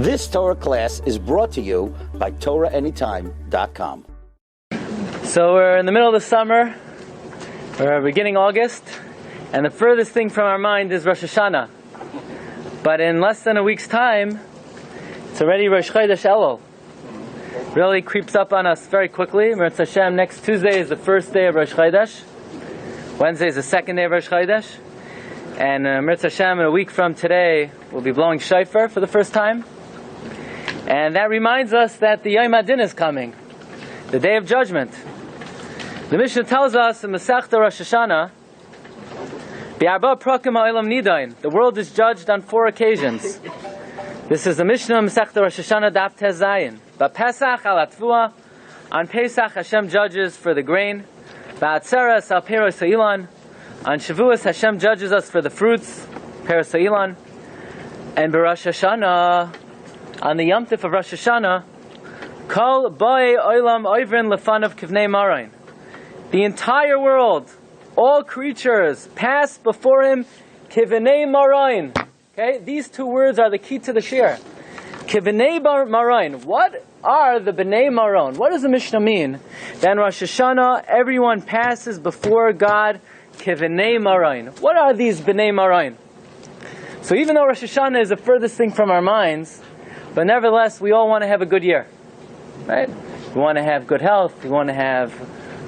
This Torah class is brought to you by TorahAnytime.com. So we're in the middle of the summer, we're beginning August, and the furthest thing from our mind is Rosh Hashanah. But in less than a week's time, it's already Rosh Chodesh Elul. Really creeps up on us very quickly. Mirz Hashem, next Tuesday is the first day of Rosh Chodesh. Wednesday is the second day of Rosh Chodesh. And Mirz Hashem, in a week from today, we'll be blowing shofar for the first time. And that reminds us that the Yom HaDin is coming, the Day of Judgment. The Mishnah tells us in Masechta Rosh Hashanah, B'arba prakim ha'olam nidain, the world is judged on 4 occasions. This is the Mishnah Masechta Rosh Hashanah Daf Tez Zayin. B'Pesach al Atfua, on Pesach Hashem judges for the grain. B'Atzeres al Peros Ha'ilan, on Shavuos Hashem judges us for the fruits, Peros Ha'ilan. And B'Rosh Hashanah, on the Yom Tif of Rosh Hashanah, Kol Ba'ei Olam Oivrin Lefanav Kivnei Marayin. The entire world, all creatures, pass before him, Kivnei Marayin. Okay, these 2 words are the key to the Shiur. Kivnei Marayin. What are the B'nei Maron? What does the Mishnah mean? Then Rosh Hashanah, everyone passes before God, Kivnei Marayin. What are these B'nei Marayin? So even though Rosh Hashanah is the furthest thing from our minds, but nevertheless, we all want to have a good year, right? We want to have good health. We want to have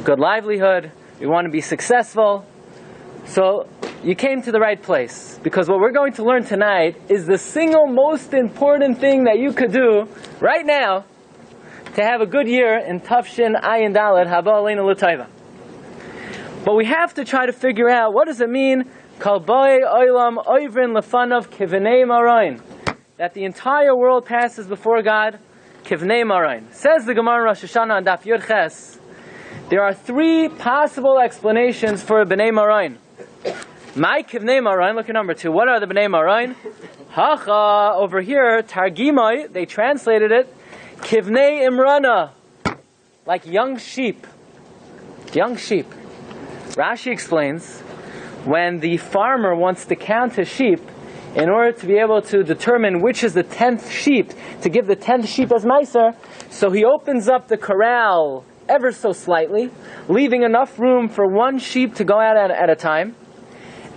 good livelihood. We want to be successful. So you came to the right place, because what we're going to learn tonight is the single most important thing that you could do right now to have a good year in Tafshin Ayin Dalet Haba Aleinu L'Taiva. But we have to try to figure out, what does it mean, Kol Ba'ei Olam Oivrin Lefanav Kivnei Marayin, that the entire world passes before God, Kivnei Marayin. Says the Gemara Rosh Hashanah on Daf Yud Ches, there are 3 possible explanations for B'nei Marayin. My Kivnei Marayin, look at number 2. What are the B'nei Marayin? Hacha, over here, Targimai, they translated it, Kivnei Imrana, like young sheep. Young sheep. Rashi explains, when the farmer wants to count his sheep, in order to be able to determine which is the 10th sheep, to give the 10th sheep as meiser, so he opens up the corral ever so slightly, leaving enough room for 1 sheep to go out at a time.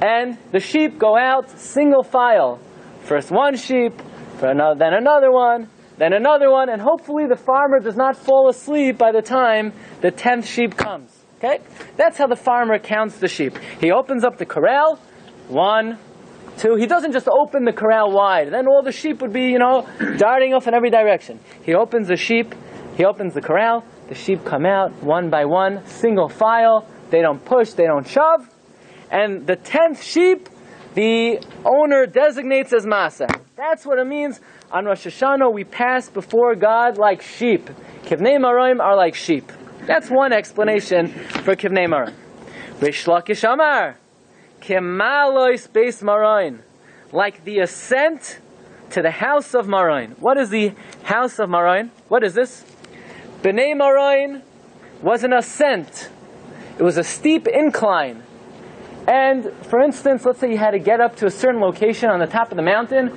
And the sheep go out single file. First 1 sheep, then another one, and hopefully the farmer does not fall asleep by the time the 10th sheep comes. Okay? That's how the farmer counts the sheep. He opens up the corral, 1, 2. He doesn't just open the corral wide. Then all the sheep would be, darting off in every direction. He opens the corral, the sheep come out one by one, single file. They don't push, they don't shove. And the 10th sheep, the owner designates as Maser. That's what it means. On Rosh Hashanah, we pass before God like sheep. Kivnei Marayin are like sheep. That's one explanation for Kivnei Marayin. Rish Lakish Amar, Kemalois Beis Marayin, like the ascent to the house of Marayin. What is the house of Marayin? What is this? B'nei Marayin was an ascent. It was a steep incline. And for instance, let's say you had to get up to a certain location on the top of the mountain.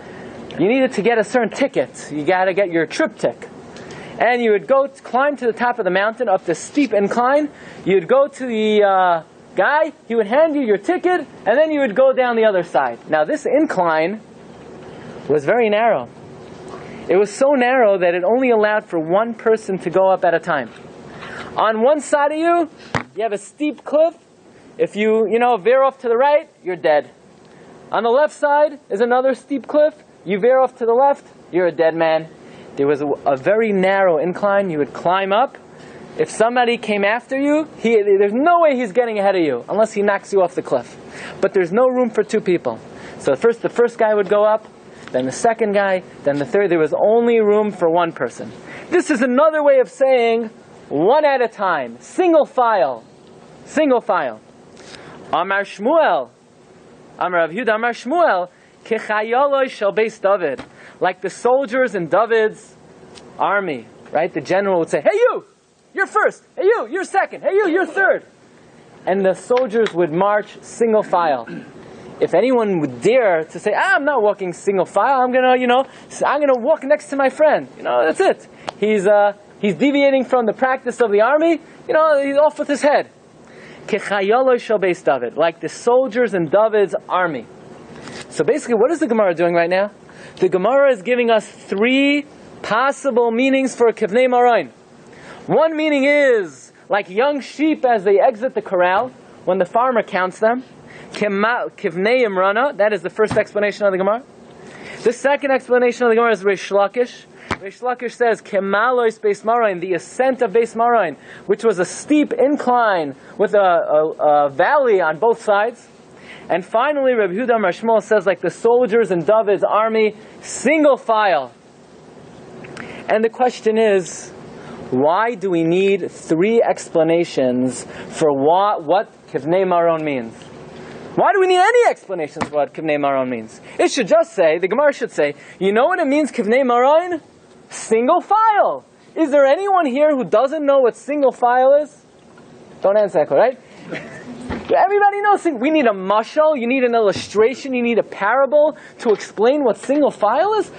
You needed to get a certain ticket. You got to get your triptych. And you would go climb to the top of the mountain up this steep incline. You'd go to the guy, he would hand you your ticket, and then you would go down the other side. Now this incline was very narrow. It was so narrow that it only allowed for 1 person to go up at a time. On one side of you have a steep cliff. If you veer off to the right, you're dead. On the left side is another steep cliff. You veer off to the left, you're a dead man. There was a very narrow incline. You would climb up. If somebody came after you, there's no way he's getting ahead of you unless he knocks you off the cliff. But there's no room for 2 people. So the first guy would go up, then the second guy, then the third. There was only room for 1 person. This is another way of saying 1 at a time, single file. Single file. Amar Shmuel, Amar Rav Yehuda, Amar Shmuel, Kechayoloi shel Beis David, like the soldiers in David's army, right? The general would say, "Hey you, you're first. Hey you, you're second. Hey you, you're third." And the soldiers would march single file. if anyone would dare to say, I'm not walking single file, I'm gonna walk next to my friend. That's it. He's deviating from the practice of the army. He's off with his head. Like the soldiers in David's army. So basically, what is the Gemara doing right now? The Gemara is giving us 3 possible meanings for kivnei marayin. One meaning is like young sheep as they exit the corral when the farmer counts them. Kivnei imrana, that is the first explanation of the Gemara. The second explanation of the Gemara is Reish Lakish. Reish Lakish says, Kemalois Beis Marayin, the ascent of Beis Marayin, which was a steep incline with a valley on both sides. And finally, Rabbi Yehuda Amar Shmuel says, like the soldiers in David's army, single file. And the question is, why do we need 3 explanations for what Kivnei Marayin means? Why do we need any explanations for what Kivnei Marayin means? It should just say, the Gemara should say, you know what it means, Kivnei Marayin? Single file. Is there anyone here who doesn't know what single file is? Don't answer that, right? Everybody knows. We need a mashal, you need an illustration, you need a parable to explain what single file is.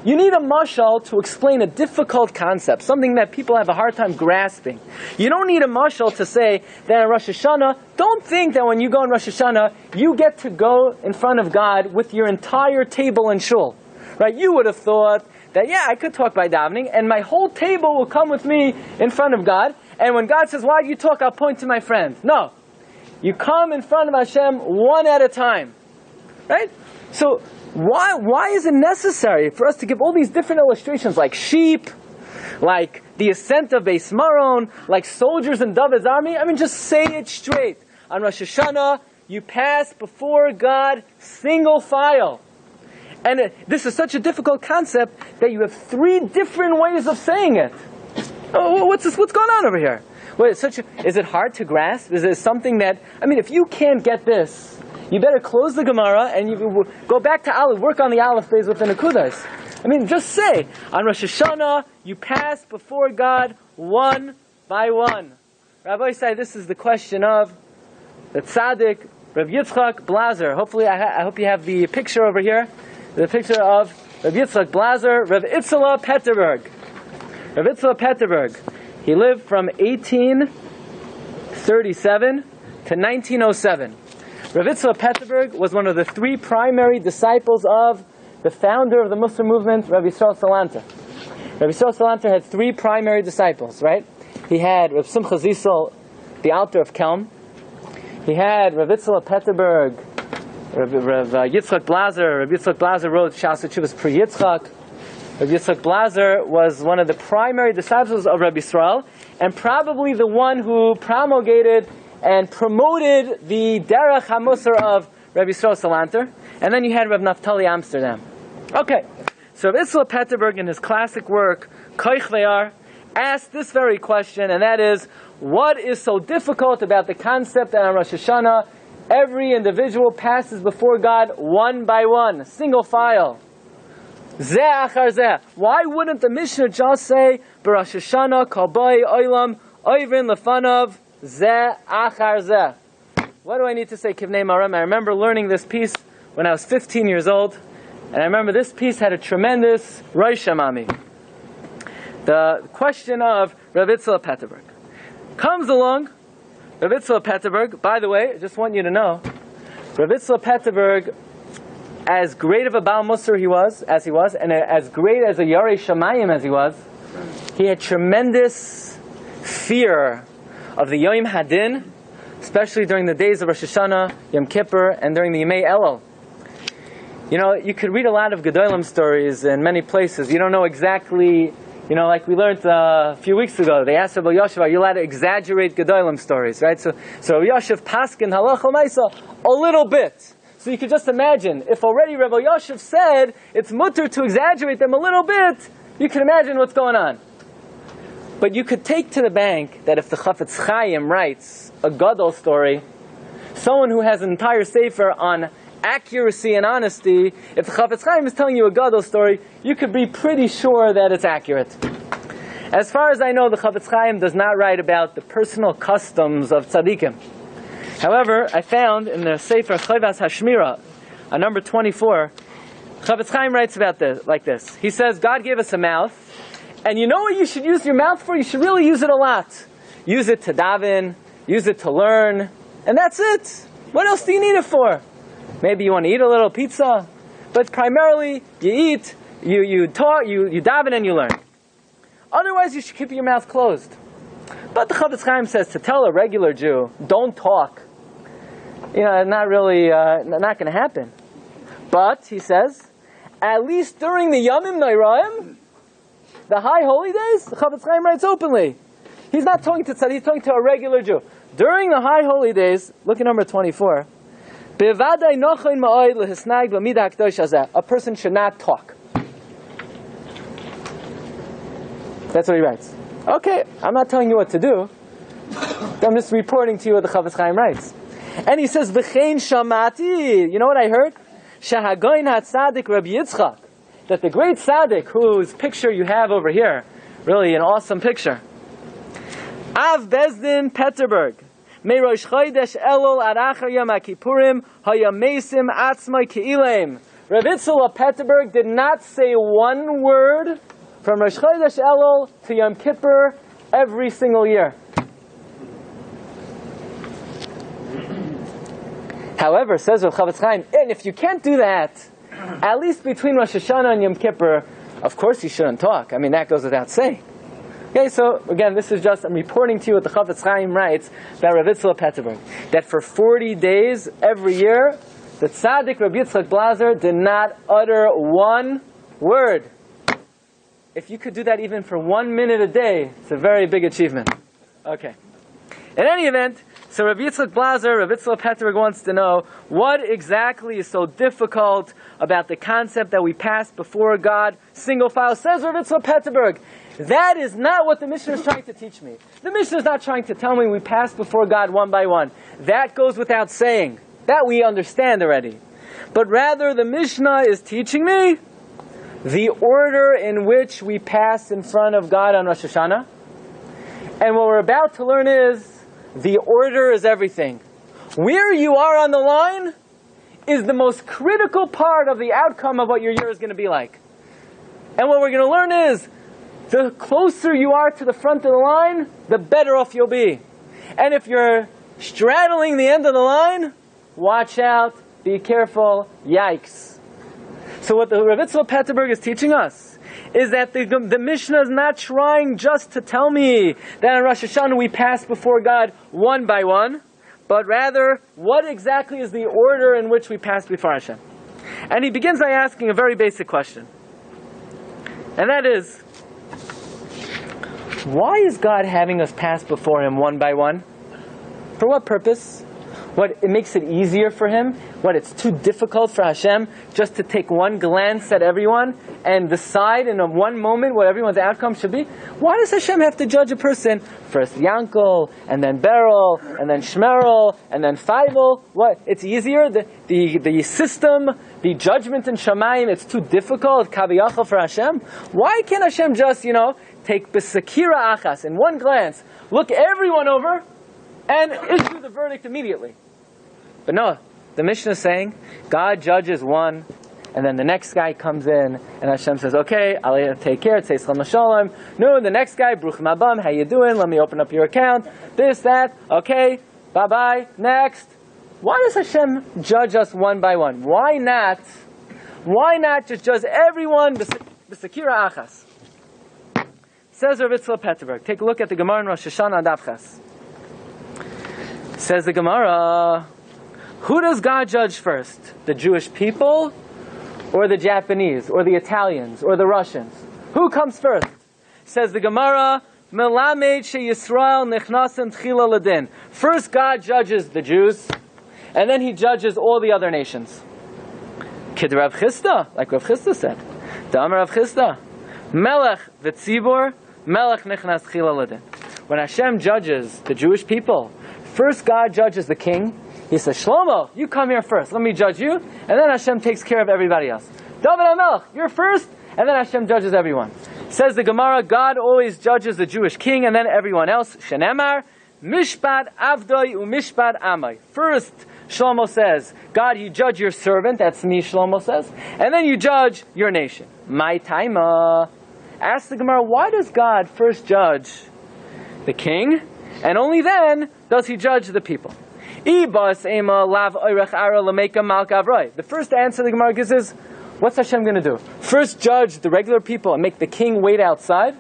You need a mashal to explain a difficult concept, something that people have a hard time grasping. You don't need a mashal to say that in Rosh Hashanah, don't think that when you go in Rosh Hashanah, you get to go in front of God with your entire table and shul. Right? You would have thought that, I could talk by davening, and my whole table will come with me in front of God, and when God says, why do you talk, I'll point to my friends. No. You come in front of Hashem one at a time. Right? So, why is it necessary for us to give all these different illustrations, like sheep, like the ascent of Beis Marayin, like soldiers in David's army? Just say it straight. On Rosh Hashanah, you pass before God single file. And this is such a difficult concept that you have 3 different ways of saying it. What's going on over here? Is it hard to grasp? Is it something that, if you can't get this, you better close the Gemara and you go back to Aleph, work on the Aleph base with the Nekudas. Just say, on Rosh Hashanah, you pass before God one by one. Rabbi said this is the question of the tzaddik, Rav Yitzchak Blazer. Hopefully, I hope you have the picture over here. The picture of Rav Yitzchak Blazer, Rav Itzela Petterberg. Rav Itzela Petterberg. He lived from 1837 to 1907. Rav Itzela Petterberg was one of the 3 primary disciples of the founder of the Muslim movement, Rabbi Yisrael Salanter. Rabbi Yisrael Salanter had 3 primary disciples, right? He had Rav Simcha Zisel, the Alter of Kelm. He had Rav Itzela Petterberg, Rav Yitzchak Blazer. Rav Yitzchak Blazer wrote Shas Teshuvas Pri Yitzchak. Rabbi Yitzchak Blazer was one of the primary disciples of Rabbi Yisrael, and probably the one who promulgated and promoted the Derech HaMusar of Rabbi Yisrael Salanter. And then you had Rav Naftali Amsterdam. Okay, so Rav Itzela Petterberg in his classic work, Koich Ve'ar, asked this very question, and that is, what is so difficult about the concept that on Rosh Hashanah, every individual passes before God one by one, single file? Zeh achar zeh. Why wouldn't the Mishnah just say, B'Rosh Hashanah, Kol Boi Olam, Oivrin Lefanav, Zeh achar zeh? What do I need to say, Kivnei Marayin? I remember learning this piece when I was 15 years old, and I remember this piece had a tremendous Rosh Hamami. The question of Rav Itzela Petterberg. Comes along, Rav Itzela Petterberg, by the way, I just want you to know, Rav Itzela Petterberg, as great of a Baal Musar as he was, and as great as a Yarei Shamayim as he was, he had tremendous fear of the Yom Hadin, especially during the days of Rosh Hashanah, Yom Kippur, and during the Yemei Elul. You could read a lot of Gedolim stories in many places. You don't know exactly, like we learned a few weeks ago, they asked Rabbi Yoshev, are you allowed to exaggerate Gedolim stories, right? So Rabbi Yoshev Paskin, Halach L'Maisa, a little bit. So you could just imagine, if already Rabbi Yoshev said it's mutter to exaggerate them a little bit, you can imagine what's going on. But you could take to the bank that if the Chafetz Chaim writes a Gadol story, someone who has an entire sefer on accuracy and honesty, if the Chafetz Chaim is telling you a Gadol story, you could be pretty sure that it's accurate. As far as I know, the Chafetz Chaim does not write about the personal customs of tzaddikim. However, I found in the Sefer Chayvas Hashmira, on number 24, Chavetz Chaim writes about this like this. He says, God gave us a mouth, and you know what you should use your mouth for? You should really use it a lot. Use it to daven, use it to learn, and that's it. What else do you need it for? Maybe you want to eat a little pizza, but primarily you eat, you talk, you daven, and you learn. Otherwise, you should keep your mouth closed. But the Chavetz Chaim says to tell a regular Jew, don't talk, not really, not going to happen. But, he says, at least during the Yamim Nairaim, the high holy days, the Chavetz Chaim writes openly. He's not talking to tzaddik, he's talking to a regular Jew. During the high holy days, look at number 24, a person should not talk. That's what he writes. Okay, I'm not telling you what to do. I'm just reporting to you what the Chavetz Chaim writes. And he says, V'chein shamati. You know what I heard? Shahagoin hatzadik Rabbi Yitzchak. That the great tzaddik, whose picture you have over here, really an awesome picture. Av Bezdin Peterburg. Meirosh Chodesh Elul Arachar Yom HaKippurim Hayamesim Atzmai Ke'ileim. Rav Yitzchak of Peterburg did not say one word from Rosh Chodesh Elul to Yom Kippur every single year. However, says Rav Chavetz Chaim, and if you can't do that, at least between Rosh Hashanah and Yom Kippur, of course you shouldn't talk. I mean, that goes without saying. Okay, so again, this is just, I'm reporting to you what the Chavetz Chaim writes about Rav Yitzchak of Peterburg. That for 40 days every year, the tzaddik Rabbi Yitzchak Blazer did not utter one word. If you could do that even for 1 minute a day, it's a very big achievement. Okay. In any event, so Rabbi Yitzchak Blazer, Rabbi Yitzchak Peterburg wants to know what exactly is so difficult about the concept that we pass before God single file. Says Rabbi Yitzchak Peterburg, that is not what the Mishnah is trying to teach me. The Mishnah is not trying to tell me we pass before God one by one. That goes without saying. That we understand already. But rather, the Mishnah is teaching me the order in which we pass in front of God on Rosh Hashanah. And what we're about to learn is, the order is everything. Where you are on the line is the most critical part of the outcome of what your year is going to be like. And what we're going to learn is, the closer you are to the front of the line, the better off you'll be. And if you're straddling the end of the line, watch out, be careful, yikes. So what the Rav Yitzchak Peterburg is teaching us is that the Mishnah is not trying just to tell me that on Rosh Hashanah we pass before God one by one, but rather, what exactly is the order in which we pass before Hashem? And he begins by asking a very basic question. And that is, why is God having us pass before Him one by one? For what purpose? What, it makes it easier for Him? What, it's too difficult for Hashem just to take one glance at everyone and decide in one moment what everyone's outcome should be? Why does Hashem have to judge a person? First Yankel, and then Beryl, and then Shmerel, and then Feivel? What, it's easier? The system, the judgment in Shamayim, it's too difficult, Kaviyachal for Hashem? Why can't Hashem just, take B'Sakira Achas, in one glance, look everyone over, and issue the verdict immediately? But no, the Mishnah is saying, God judges one, and then the next guy comes in, and Hashem says, okay, I'll take care, say Shalom Shalom. No, the next guy, Bruchim Abam, how you doing? Let me open up your account. This, that, okay, bye-bye, next. Why does Hashem judge us one by one? Why not just judge everyone, B'Sakira Achas? Says Rav Yitzchak Peterburg. Take a look at the Gemara in Rosh Hashanah Daf Ches. Says the Gemara, who does God judge first? The Jewish people, or the Japanese, or the Italians, or the Russians? Who comes first? Says the Gemara, Melamed she Yisrael nechnasim tchila ladin. First God judges the Jews, and then He judges all the other nations. Kid Rav Chisda, like Rav Chisda said. Da'am Rav Chisda, Melech v'tzibor, Melech nechnas tchila ladin. When Hashem judges the Jewish people, first God judges the king. He says, Shlomo, you come here first. Let me judge you. And then Hashem takes care of everybody else. David HaMelech, you're first. And then Hashem judges everyone. Says the Gemara, God always judges the Jewish king and then everyone else. Shenemar, Mishpat avdoi u'mishpat amai. First, Shlomo says, God, you judge your servant. That's me, Shlomo says. And then you judge your nation. My taima. Ask the Gemara, why does God first judge the king? And only then does he judge the people. The first answer the Gemara gives is, what's Hashem going to do? First judge the regular people and make the king wait outside?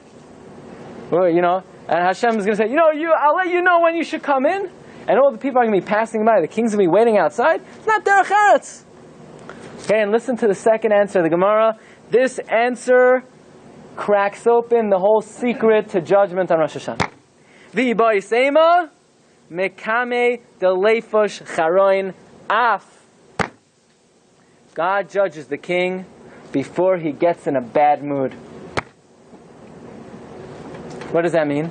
Well, and Hashem is going to say, I'll let you know when you should come in. And all the people are going to be passing by. The king's going to be waiting outside. It's not derech eretz. Okay, and listen to the second answer of the Gemara. This answer cracks open the whole secret to judgment on Rosh Hashanah. V'yibayisema mekame delefush charoin af. God judges the king before he gets in a bad mood. What does that mean?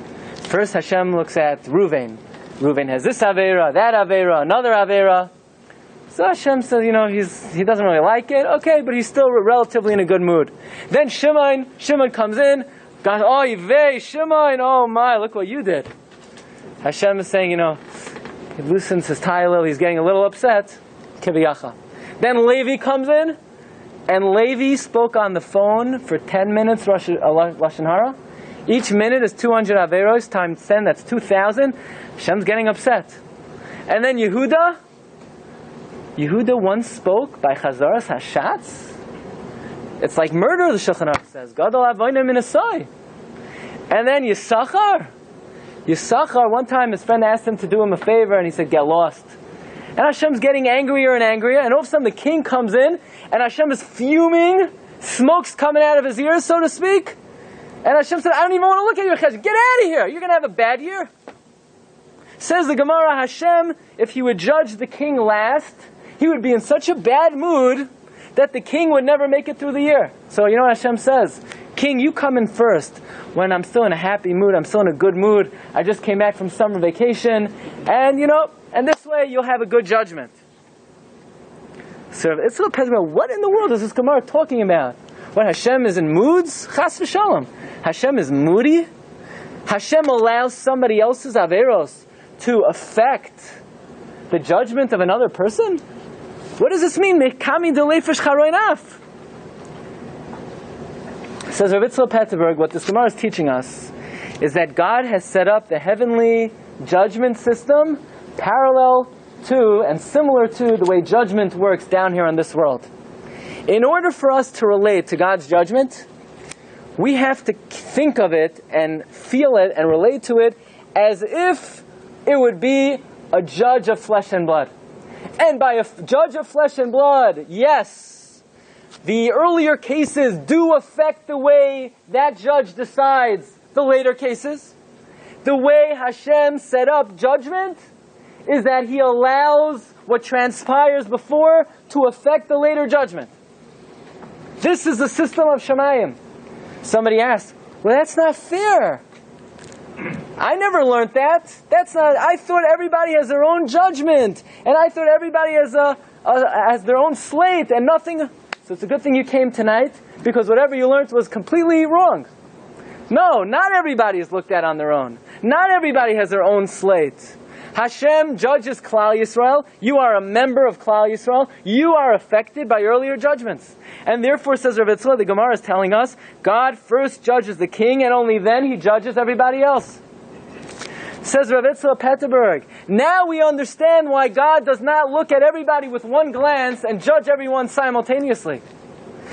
First, Hashem looks at Reuven. Reuven has this Avera, that Avera, another Avera. So Hashem says, he doesn't really like it. Okay, but he's still relatively in a good mood. Then Shimon comes in. God, Shimon, oh my, look what you did. Hashem is saying, he loosens his tie a little. He's getting a little upset. Kiviyacha. Then Levi comes in, and Levi spoke on the phone for 10 minutes, Lashon Hara. Each minute is 200 Averos times 10, that's 2,000. Hashem's getting upset. And then Yehuda once spoke by Chazaras Hashatz. It's like murder, the Shulchan Aruch says. Gadol avoyna min asai. And then Yisachar, one time his friend asked him to do him a favor, and he said, get lost. And Hashem's getting angrier and angrier, and all of a sudden the king comes in, and Hashem is fuming, smoke's coming out of his ears, so to speak. And Hashem said, I don't even want to look at your chesed. Get out of here. You're going to have a bad year. Says the Gemara, Hashem, if he would judge the king last, he would be in such a bad mood that the king would never make it through the year. So you know what Hashem says? King, you come in first when I'm still in a happy mood, I'm still in a good mood. I just came back from summer vacation. And and this way you'll have a good judgment. So it's a little pessimist. What in the world is this Gemara talking about? What, Hashem is in moods? Chas v'shalom. Hashem is moody? Hashem allows somebody else's averos to affect the judgment of another person? What does this mean? Mekami delefush charoin af. Says Rav Yitzchak Petterberg, what this Gemara is teaching us is that God has set up the heavenly judgment system parallel to and similar to the way judgment works down here on this world. In order for us to relate to God's judgment, we have to think of it and feel it and relate to it as if it would be a judge of flesh and blood. And by a judge of flesh and blood, yes, the earlier cases do affect the way that judge decides the later cases. The way Hashem set up judgment is that He allows what transpires before to affect the later judgment. This is the system of Shemayim. Somebody asked, well, that's not fair. I never learned that. I thought everybody has their own judgment. And I thought everybody has their own slate and nothing. So it's a good thing you came tonight, because whatever you learned was completely wrong. No, not everybody is looked at on their own. Not everybody has their own slate. Hashem judges Klal Yisrael. You are a member of Klal Yisrael. You are affected by earlier judgments. And therefore, says Rav Yitzchak, the Gemara is telling us, God first judges the king, and only then He judges everybody else. Says Rav Yitzchak Petterberg, now we understand why God does not look at everybody with one glance and judge everyone simultaneously.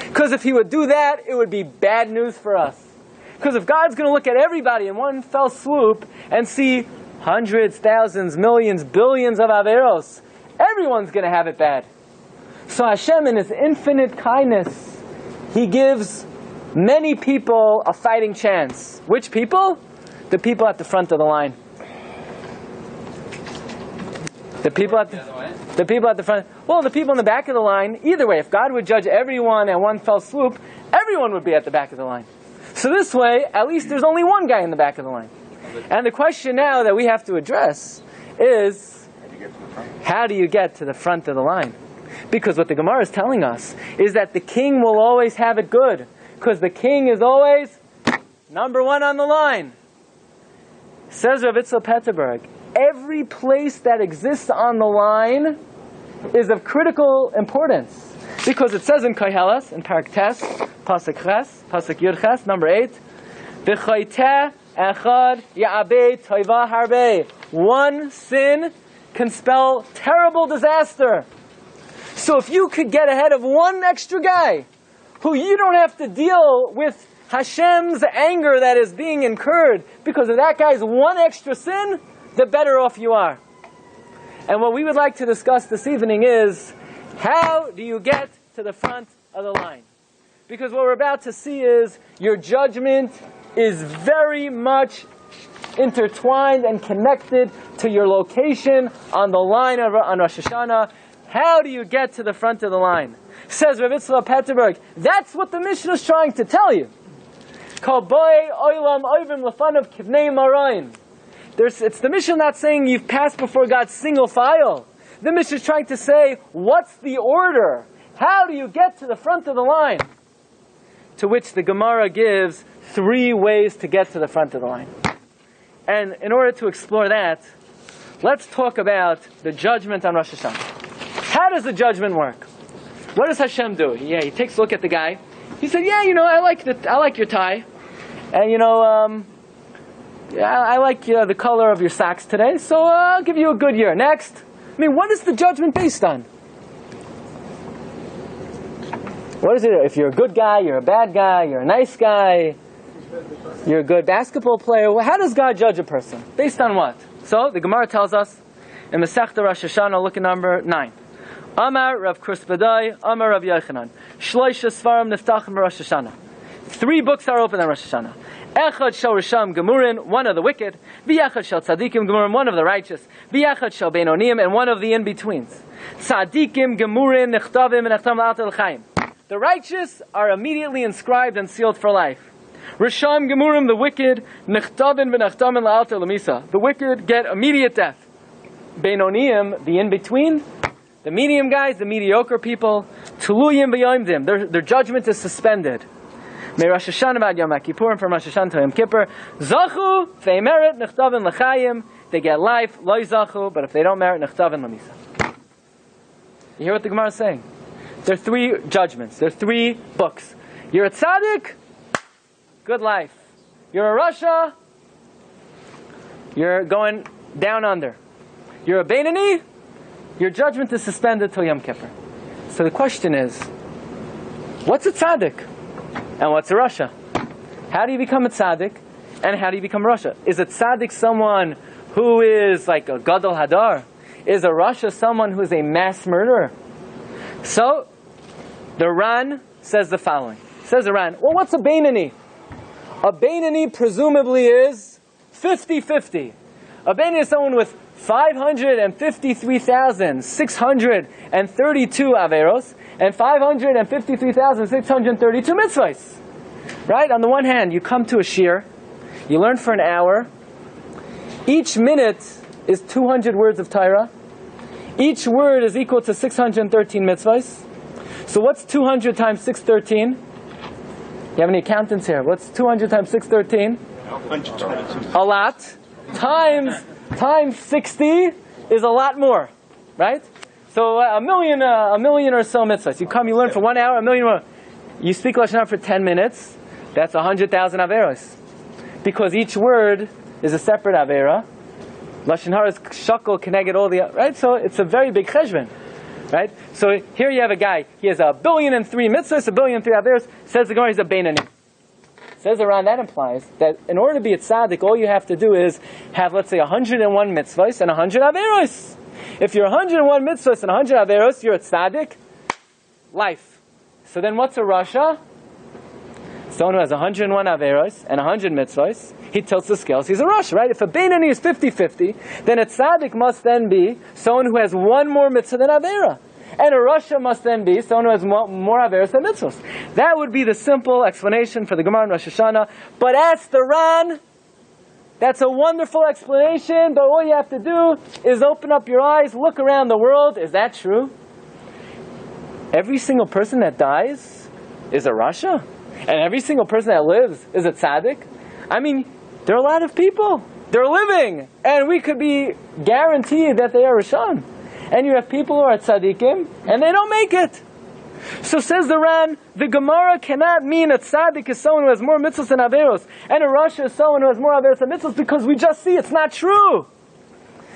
Because if He would do that, it would be bad news for us. Because if God's going to look at everybody in one fell swoop and see hundreds, thousands, millions, billions of averos, everyone's going to have it bad. So Hashem, in His infinite kindness, He gives many people a fighting chance. Which people? The people at the front of the line. The people at the front. Well, the people in the back of the line, either way, if God would judge everyone at one fell swoop, everyone would be at the back of the line. So this way, at least there's only one guy in the back of the line. And the question now that we have to address is, how do you get to the front of the line? Because what the Gemara is telling us is that the king will always have it good. Because the king is always number one on the line. Says Rav Yitzchak Petterberg, every place that exists on the line is of critical importance. Because it says in Koheles, in Parak Tes, Pasuk Ches, Pasuk Yud Ches, number 8, V'choiteh echad ya'abei toiva harbe. One sin can spell terrible disaster. So if you could get ahead of one extra guy, who you don't have to deal with Hashem's anger that is being incurred because of that guy's one extra sin, the better off you are. And what we would like to discuss this evening is, how do you get to the front of the line? Because what we're about to see is, your judgment is very much intertwined and connected to your location on the line on Rosh Hashanah. How do you get to the front of the line? Says Rav Yitzchak Petterberg, that's what the Mishnah is trying to tell you. It's the Mishnah not saying you've passed before God single file. The Mishnah is trying to say, what's the order? How do you get to the front of the line? To which the Gemara gives 3 ways to get to the front of the line. And in order to explore that, let's talk about the judgment on Rosh Hashanah. How does the judgment work? What does Hashem do? He takes a look at the guy. He said, I like your tie. And I like the color of your socks today, so I'll give you a good year. Next. What is the judgment based on? What is it? If you're a good guy, you're a bad guy, you're a nice guy, you're a good basketball player. Well, how does God judge a person? Based on what? So the Gemara tells us in Masechta Rosh Hashanah, look at number 9. Amar Rav Kurspadai, Amar Rav Yochanan. Shloisha Svarim Niftachim Rosh Hashanah. 3 books are open on Rosh Hashanah. Echad Shel Risham Gemurin, one of the wicked. V'yachad Shel Tzadikim Gemurin, one of the righteous. V'yachad Shel Beinonim, and one of the in-betweens. Tzadikim Gemurin Nechtavim and Nechtam L'Alter L'Chaim. The righteous are immediately inscribed and sealed for life. Risham Gemurim, the wicked, Nechtavim v'Nechtam L'Alter L'Misa. The wicked get immediate death. Beinonim, the in-between, the medium guys, the mediocre people, Tuluyim B'Yomdim, their judgment is suspended. May Rosh Hashanah b'ad Yom HaKippurim, from Rosh Hashanah to Yom Kippur. Zachu, if they merit, Nechtavim L'Chayim, they get life, Lo Zachu, but if they don't merit, Nechtavim L'Misa. You hear what the Gemara is saying? There are 3 judgments, there are 3 books. You're a tzaddik, good life. You're a Rasha, you're going down under. You're a Beinoni, your judgment is suspended till Yom Kippur. So the question is, what's a tzaddik? And what's a Rasha? How do you become a tzaddik? And how do you become a Rasha? Is a tzaddik someone who is like a Gadol Hadar? Is a Rasha someone who is a mass murderer? So, the Ran says the following. Says the Ran, well, what's a Beinoni? A Beinoni presumably is 50-50. A Beinoni is someone with 553,632 averos and 553,632 mitzvahs. Right? On the one hand, you come to a shiur, you learn for an hour. Each minute is 200 words of Torah. Each word is equal to 613 mitzvahs. So what's 200 times 613? You have any accountants here? What's 200 times 613? A lot. Times 60 is a lot more, right? So a million or so mitzvahs. You come, you learn for 1 hour, a million more. You speak Lashon Hara for 10 minutes. That's 100,000 averos, because each word is a separate avera. Lashon Hara is shakol keneged all the, right? So it's a very big cheshbon, right? So here you have a guy. He has 1,000,003 mitzvahs, 1,000,003 averos. Says the Gemara, he's a Beinoni. Says around that implies that in order to be a tzaddik, all you have to do is have, let's say, 101 mitzvahs and 100 averos. If you're 101 mitzvahs and 100 averos, you're a tzaddik. Life. So then what's a Rasha? Someone who has 101 averos and 100 mitzvahs, he tilts the scales, he's a Rasha, right? If a Beinoni is 50-50, then a tzaddik must then be someone who has one more mitzvah than avera. And a Rasha must then be someone who has more averos than mitzvahs. That would be the simple explanation for the Gemara in Rosh Hashanah. But ask the Ran, that's a wonderful explanation, but all you have to do is open up your eyes, look around the world. Is that true? Every single person that dies is a Rasha? And every single person that lives is a tzaddik? I mean, there are a lot of people. They're living, and we could be guaranteed that they are Rishon. And you have people who are tzaddikim, and they don't make it. So says the Ran, the Gemara cannot mean a tzaddik is someone who has more mitzvahs than averos, and a rasha is someone who has more averos than mitzvahs, because we just see it's not true.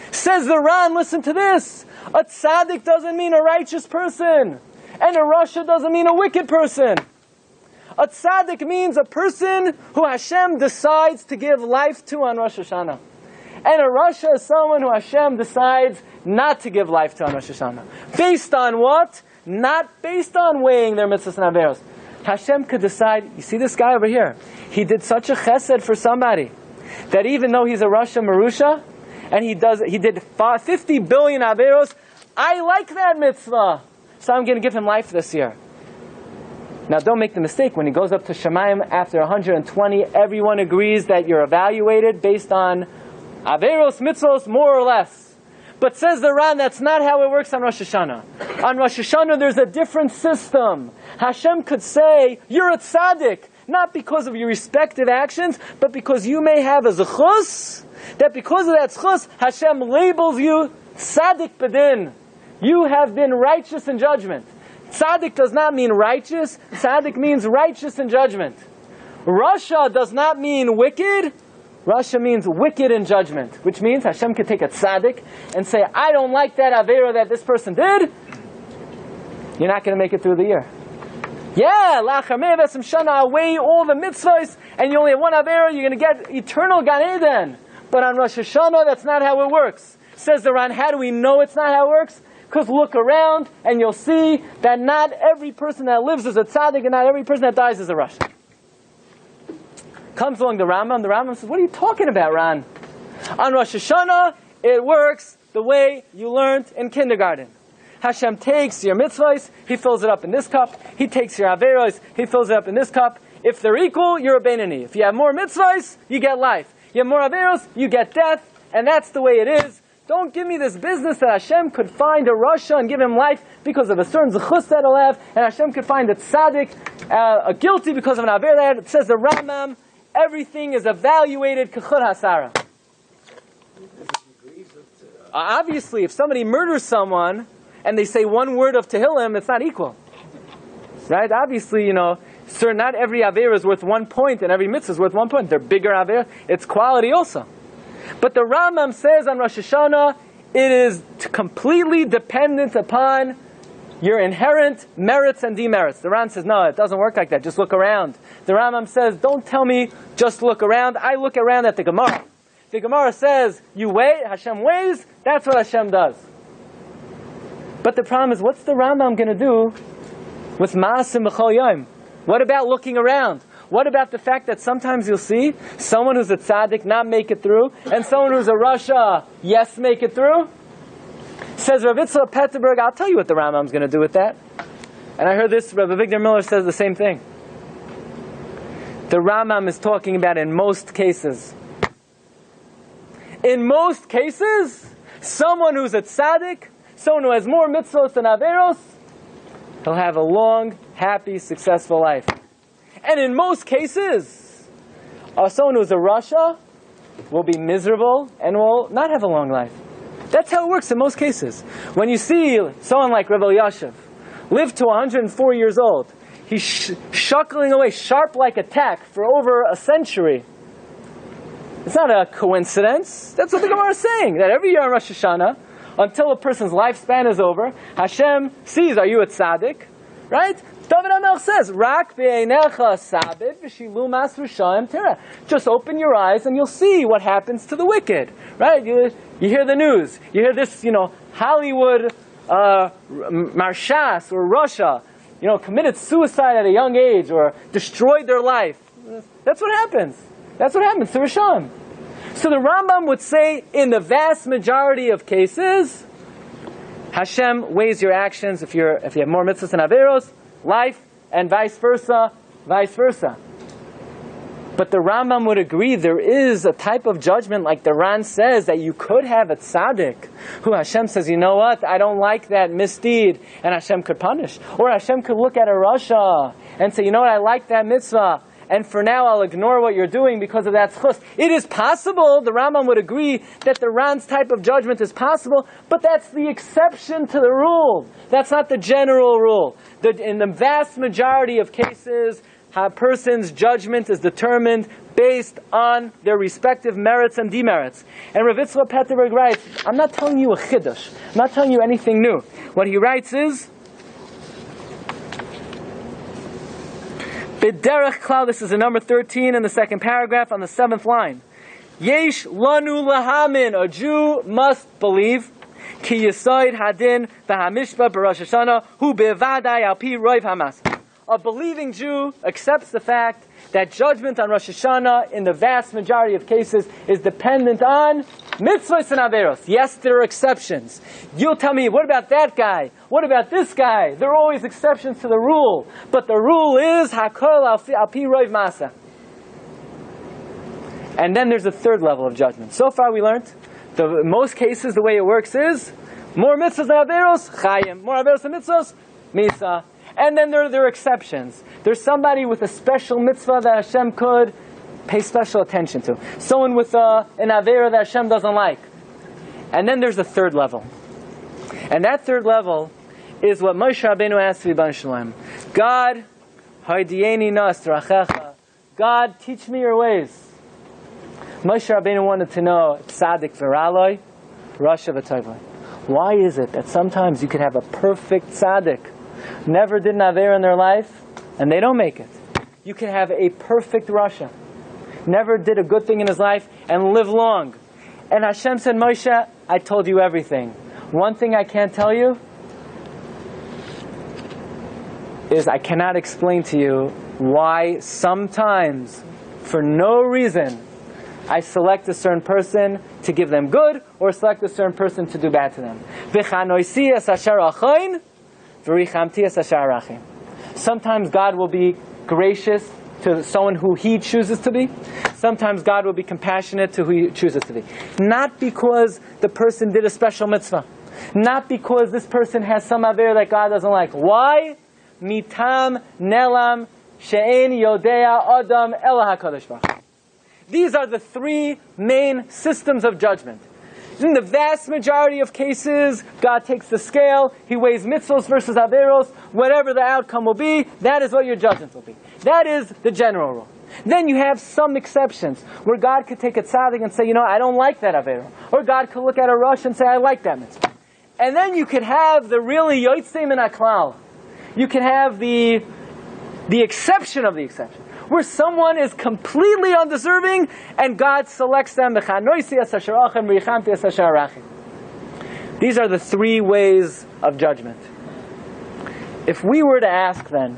Says the Ran, listen to this, a tzaddik doesn't mean a righteous person, and a rasha doesn't mean a wicked person. A tzaddik means a person who Hashem decides to give life to on Rosh Hashanah. And a rasha is someone who Hashem decides not to give life to on Rosh Hashanah. Based on what? Not based on weighing their mitzvahs and averos. Hashem could decide, you see this guy over here, he did such a chesed for somebody, that even though he's a rasha marusha, and he did 50 billion averos, I like that mitzvah, so I'm going to give him life this year. Now don't make the mistake, when he goes up to Shemayim after 120, everyone agrees that you're evaluated based on averos, mitzvos, more or less. But says the Ran, that's not how it works on Rosh Hashanah. On Rosh Hashanah there's a different system. Hashem could say, you're a tzaddik, not because of your respective actions, but because you may have a zechus, that because of that zechus, Hashem labels you tzaddik bedin. You have been righteous in judgment. Tzaddik does not mean righteous. Tzaddik means righteous in judgment. Rasha does not mean wicked. Rasha means wicked in judgment, which means Hashem could take a tzaddik and say, I don't like that avera that this person did. You're not going to make it through the year. Yeah, lachar mei v'esem shana, away all the mitzvahs, and you only have one avera, you're going to get eternal Gan Eden. But on Rosh Hashanah, that's not how it works. Says the Ran, how do we know it's not how it works? Because look around and you'll see that not every person that lives is a tzaddik and not every person that dies is a rasha. Comes along the Rambam says, what are you talking about, Ran? On Rosh Hashanah, it works the way you learned in kindergarten. Hashem takes your mitzvahs, He fills it up in this cup. He takes your averos, He fills it up in this cup. If they're equal, you're a Beinoni. If you have more mitzvahs, you get life. You have more averos, you get death. And that's the way it is. Don't give me this business that Hashem could find a rasha and give him life because of a certain zechus that he'll have, and Hashem could find a tzaddik a guilty because of an aver that it says the Rambam, everything is evaluated k'chud hasara. Obviously, if somebody murders someone and they say one word of Tehillim, it's not equal. Right? Obviously, sir, not every aver is worth 1 point and every mitzvah is worth 1 point. They're bigger aver. It's quality also. But the Rambam says on Rosh Hashanah, it is completely dependent upon your inherent merits and demerits. The Ran says, no, it doesn't work like that. Just look around. The Rambam says, don't tell me just look around. I look around at the Gemara. The Gemara says, you weigh, Hashem weighs, that's what Hashem does. But the problem is, what's the Rambam going to do with Ma'asim B'chol Yom? What about looking around? What about the fact that sometimes you'll see someone who's a tzaddik not make it through, and someone who's a rasha, yes, make it through? Says Rav Yitzchak Petterberg, I'll tell you what the Rambam's going to do with that. And I heard this, Rabbi Victor Miller says the same thing. The Rambam is talking about in most cases. In most cases, someone who's a tzaddik, someone who has more mitzvot than averos, he'll have a long, happy, successful life. And in most cases, someone who's a rasha will be miserable and will not have a long life. That's how it works in most cases. When you see someone like Rebbe Yashiv live to 104 years old, he's shuckling away, sharp like a tack, for over a century. It's not a coincidence. That's what the Gemara is saying, that every year on Rosh Hashanah, until a person's lifespan is over, Hashem sees, are you a tzaddik? Right? David HaMelech says, "Rak be'einecha sabed v'shilu mas rishayim tera." Just open your eyes and you'll see what happens to the wicked. Right? You hear the news. You hear this, Hollywood Marshas or Russia, committed suicide at a young age or destroyed their life. That's what happens. That's what happens to Rishon. So the Rambam would say, in the vast majority of cases, Hashem weighs your actions if you have more mitzvahs and averos, life, and vice versa. But the Rambam would agree there is a type of judgment, like the Ran says, that you could have a tzaddik who Hashem says, you know what, I don't like that misdeed, and Hashem could punish. Or Hashem could look at a rasha and say, you know what, I like that mitzvah, and for now I'll ignore what you're doing because of that zchus. It is possible, the Rambam would agree, that the Ran's type of judgment is possible, but that's the exception to the rule. That's not the general rule. In the vast majority of cases, a person's judgment is determined based on their respective merits and demerits. And Rav Yitzchak Petterberg writes, I'm not telling you a chiddush. I'm not telling you anything new. What he writes is, B'derech klal, this is in number 13 in the second paragraph on the 7th line. Yesh lanu lahamin, a Jew must believe, ki yisoid hadin v'hamishpa b'Rosh Hashanah hu bevadai al pi roiv hamas. A believing Jew accepts the fact that judgment on Rosh Hashanah, in the vast majority of cases, is dependent on mitzvahs and averos. Yes, there are exceptions. You'll tell me, what about that guy? What about this guy? There are always exceptions to the rule. But the rule is, hakol al pi roiv masa. And then there's a third level of judgment. So far we learned, in most cases the way it works is, more mitzvahs and averos, chayim. More averos and mitzvahs, misa. And then there are exceptions. There's somebody with a special mitzvah that Hashem could pay special attention to. Someone with an avera that Hashem doesn't like. And then there's a third level. And that third level is what Moshe Rabbeinu asked to Ribbon Shalom. God, Haydieni nas rachecha. God, teach me your ways. Moshe Rabbeinu wanted to know tzaddik v'raloi, rasha v'tovloi. Why is it that sometimes you could have a perfect tzaddik, never did an avera in their life, and they don't make it? You can have a perfect rasha, never did a good thing in his life, and live long. And Hashem said, Moshe, I told you everything. One thing I can't tell you is I cannot explain to you why sometimes, for no reason, I select a certain person to give them good, or select a certain person to do bad to them. Sometimes God will be gracious to someone who He chooses to be. Sometimes God will be compassionate to who He chooses to be. Not because the person did a special mitzvah. Not because this person has some aver that God doesn't like. Why? Mitam nelam she'en yodea adam ela HaKadosh Baruch Hu. These are the three main systems of judgment. In the vast majority of cases, God takes the scale, He weighs mitzvos versus averos, whatever the outcome will be, that is what your judgment will be. That is the general rule. Then you have some exceptions, where God could take a tzaddik and say, I don't like that avero. Or God could look at a rush and say, I like that mitzvah. And then you could have the really yotzei min haklal. You can have the exception of the exception, where someone is completely undeserving and God selects them. These are the three ways of judgment. If we were to ask then,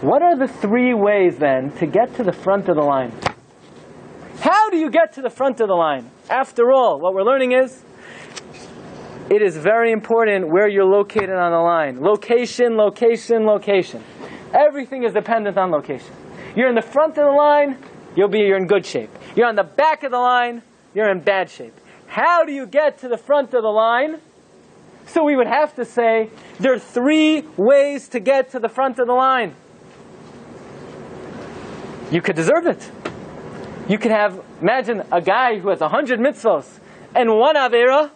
what are the three ways then to get to the front of the line? How do you get to the front of the line? After all, what we're learning is, it is very important where you're located on the line. Location, location, location. Everything is dependent on location. You're in the front of the line, you're in good shape. You're on the back of the line, you're in bad shape. How do you get to the front of the line? So we would have to say, there are three ways to get to the front of the line. You could deserve it. You could imagine a guy who has 100 mitzvos and one avera.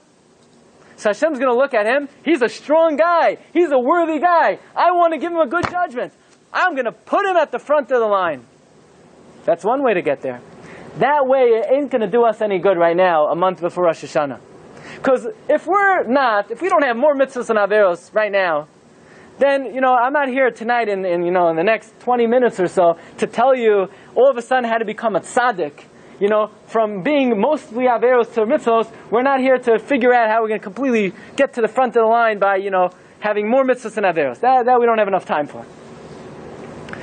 So Hashem's going to look at him. He's a strong guy. He's a worthy guy. I want to give him a good judgment. I'm going to put him at the front of the line. That's one way to get there. That way, it ain't going to do us any good right now, a month before Rosh Hashanah. Because if we don't have more mitzvahs and averos right now, then, I'm not here tonight in the next 20 minutes or so to tell you all of a sudden how to become a tzaddik. From being mostly averos to mitzvos, we're not here to figure out how we're going to completely get to the front of the line by, having more mitzvahs and averos. That we don't have enough time for.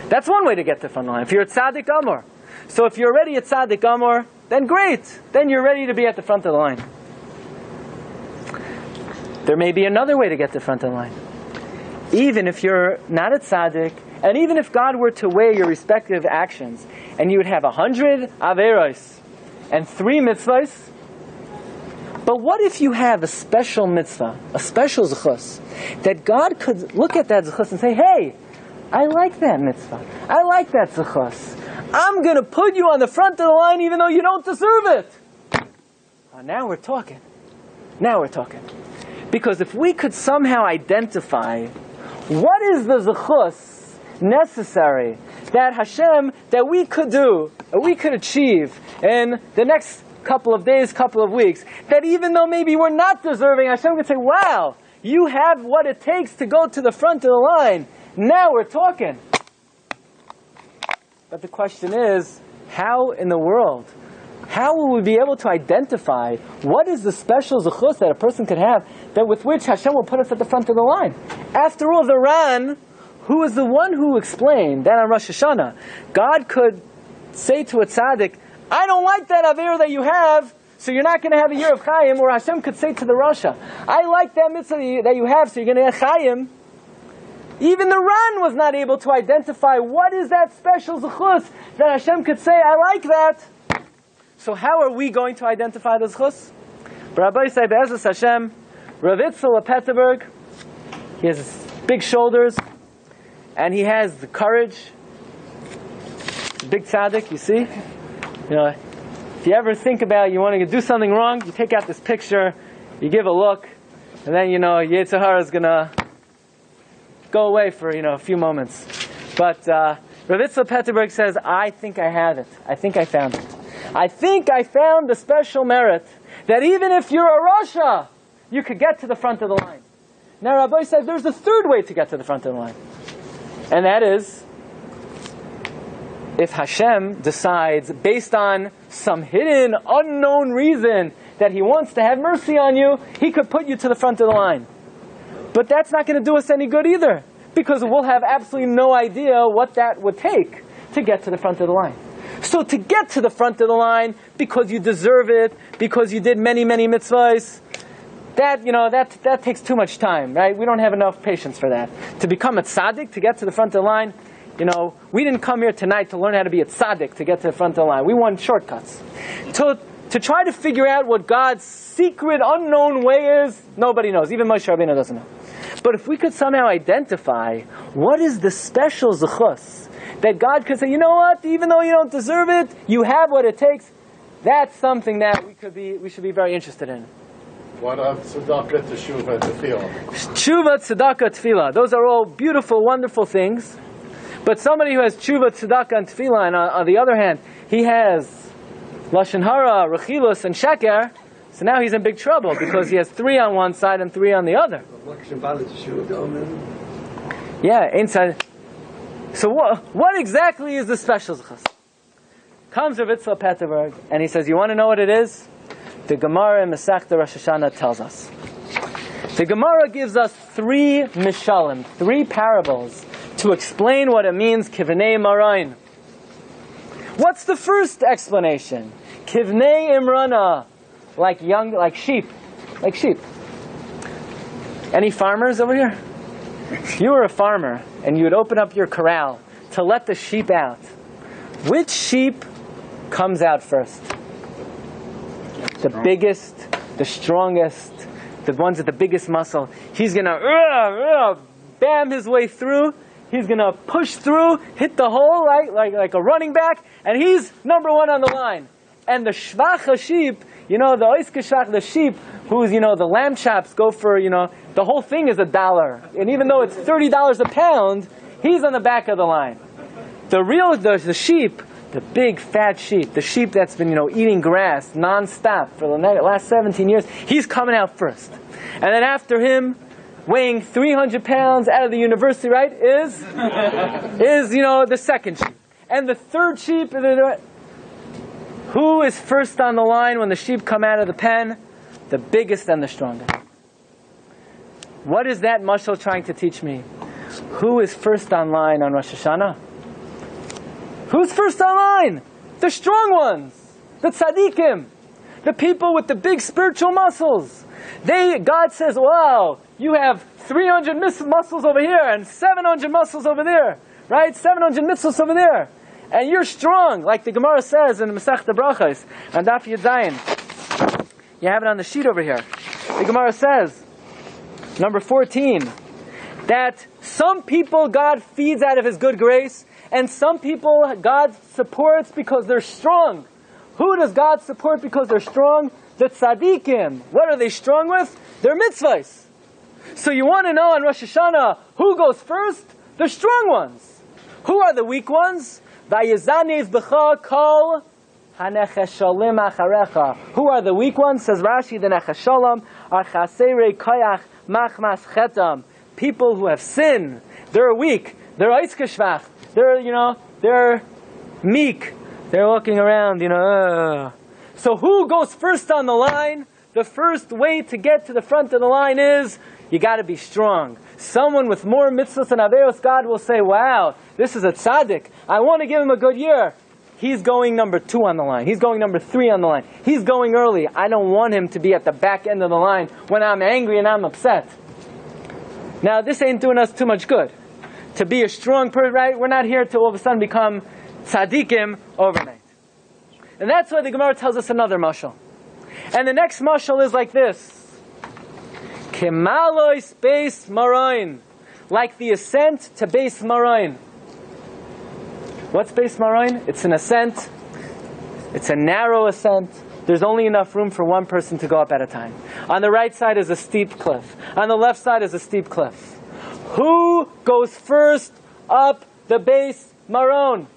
That's one way to get to the front of the line. If you're a tzaddik gamor. So if you're already a tzaddik gamor, then great. Then you're ready to be at the front of the line. There may be another way to get to the front of the line. Even if you're not a tzaddik, and even if God were to weigh your respective actions, and you would have 100 averos and 3 mitzvahs, but what if you have a special mitzvah, a special zechus, that God could look at that zechus and say, hey, I like that mitzvah. I like that zechus. I'm going to put you on the front of the line even though you don't deserve it. Now we're talking. Now we're talking. Because if we could somehow identify what is the zechus necessary that Hashem, that we could do, that we could achieve in the next couple of days, couple of weeks, that even though maybe we're not deserving, Hashem could say, wow, you have what it takes to go to the front of the line. Now we're talking. But the question is, how in the world, how will we be able to identify what is the special zechus that a person could have that with which Hashem will put us at the front of the line? After all, the Ran, who is the one who explained that on Rosh Hashanah, God could say to a tzaddik, I don't like that aver that you have, so you're not going to have a year of Chaim, or Hashem could say to the Rasha, I like that mitzvah that you have, so you're going to have Chaim. Even the Ran was not able to identify what is that special zechus that Hashem could say, I like that. So how are we going to identify the zechus? Rabbi say, Be'ezus Hashem, Rav Itzel of Petterberg, he has big shoulders, and he has the courage. Big tzaddik, you see? You know, if you ever think about you want to do something wrong, you take out this picture, you give a look, and then, Yetzer Hara is going to go away for, a few moments. But Rav Itzel Petterberg says, I think I have it. I think I found it. I think I found the special merit that even if you're a Rasha, you could get to the front of the line. Now Rabbi says there's a third way to get to the front of the line. And that is, if Hashem decides, based on some hidden, unknown reason, that He wants to have mercy on you, He could put you to the front of the line. But that's not going to do us any good either, because we'll have absolutely no idea what that would take to get to the front of the line. So to get to the front of the line, because you deserve it, because you did many, many mitzvahs, that takes too much time, right? We don't have enough patience for that. To become a tzaddik, to get to the front of the line, we didn't come here tonight to learn how to be a tzaddik to get to the front of the line. We want shortcuts. To try to figure out what God's secret, unknown way is, nobody knows. Even Moshe Rabbeinu doesn't know. But if we could somehow identify what is the special zechus that God could say, you know what, even though you don't deserve it, you have what it takes, that's something that we should be very interested in. What of tzedakah, teshuva, and tefillah? Teshuva, tzedakah, tefillah. Those are all beautiful, wonderful things. But somebody who has teshuva, tzedakah, and tefillah, and on the other hand, he has lashon hara, rechilus, and sheker, so now he's in big trouble because he has 3 on one side and 3 on the other. Yeah, inside. So what exactly is the special zechus? Comes Rav Itzel Petterberg, and he says, you want to know what it is? The Gemara in Masechta Rosh Hashanah tells us. The Gemara gives us 3 mishalim, 3 parables, to explain what it means, kivnei marayin. What's the first explanation? Kivnei imrana, like sheep. Any farmers over here? If you were a farmer, and you would open up your corral to let the sheep out, which sheep comes out first? The biggest, the strongest, the ones with the biggest muscle. He's going to bam his way through. He's going to push through, hit the hole like a running back, and he's number 1 on the line. And the shvacha sheep, the oiskeshach, the sheep, who's, the lamb chops go for, the whole thing is $1. And even though it's $30 a pound, he's on the back of the line. The sheep, the big fat sheep, the sheep that's been, eating grass nonstop for the last 17 years, he's coming out first. And then after him, weighing 300 pounds out of the university, right, is the second sheep. And the third sheep, who is first on the line when the sheep come out of the pen? The biggest and the strongest. What is that mashal trying to teach me? Who is first on line on Rosh Hashanah? Who's first on line? The strong ones. The tzaddikim. The people with the big spiritual muscles. God says, wow, you have 300 muscles over here and 700 muscles over there. Right? 700 mitzvahs over there. And you're strong, like the Gemara says in the Masechta Brachos, and Daf Yud Zayin. You have it on the sheet over here. The Gemara says, number 14, that some people God feeds out of His good grace, and some people God supports because they're strong. Who does God support because they're strong? The tzaddikim. What are they strong with? Their mitzvahs. So you want to know on Rosh Hashanah who goes first? The strong ones. Who are the weak ones? Vayizaniv b'cha kol hanecheshalim acharecha. Who are the weak ones? Says Rashi, the necheshalim are chaserei koyach machmas chetam. People who have sin. They're weak. They're eitzkeshvach. They're meek. They're walking around, So who goes first on the line? The first way to get to the front of the line is you got to be strong. Someone with more mitzvahs and averos, God will say, wow, this is a tzaddik. I want to give him a good year. He's going number 2 on the line. He's going number 3 on the line. He's going early. I don't want him to be at the back end of the line when I'm angry and I'm upset. Now, this ain't doing us too much good. To be a strong person, right? We're not here to all of a sudden become tzaddikim overnight. And that's why the Gemara tells us another mashal. And the next mashal is like this. Kemalois beis maroin. Like the ascent to beis maroin. What's beis maroin? It's an ascent. It's a narrow ascent. There's only enough room for one person to go up at a time. On the right side is a steep cliff. On the left side is a steep cliff. Who goes first up the beis maron?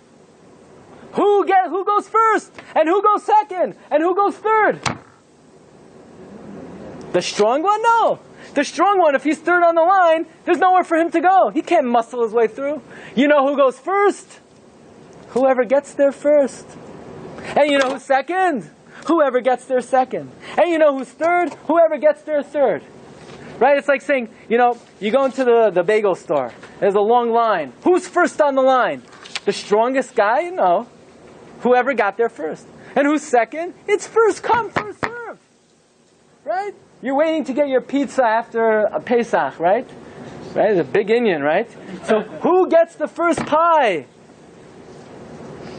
Who goes first? And who goes second? And who goes third? The strong one? No. The strong one, if he's third on the line, there's nowhere for him to go. He can't muscle his way through. You know who goes first? Whoever gets there first. And you know who's second? Whoever gets there second. And you know who's third? Whoever gets there third. Right? It's like saying, you go into the bagel store. There's a long line. Who's first on the line? The strongest guy? No. Whoever got there first. And who's second? It's first come, first serve. Right? You're waiting to get your pizza after a Pesach, right? Right? It's a big Indian, right? So who gets the first pie?